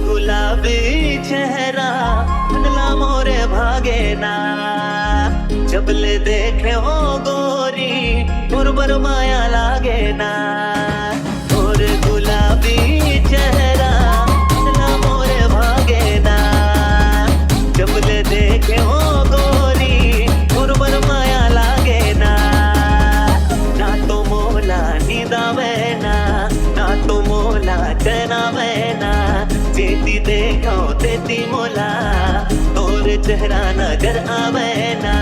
गुलाबी चेहरा धुंधला मोरे भागे ना, जबले देखे हो गोरी मुरबर माया लागे ना। और गुलाबी चेहरा धुंधला मोरे भागे ना, जबले देखे हो गोरी मुरबर माया लागे ना। ना तो मोला नींदावे ना, ना तो मोला चैनावे ना, जेती देखो तेती मोला तोर चेहरा नजर आवे ना।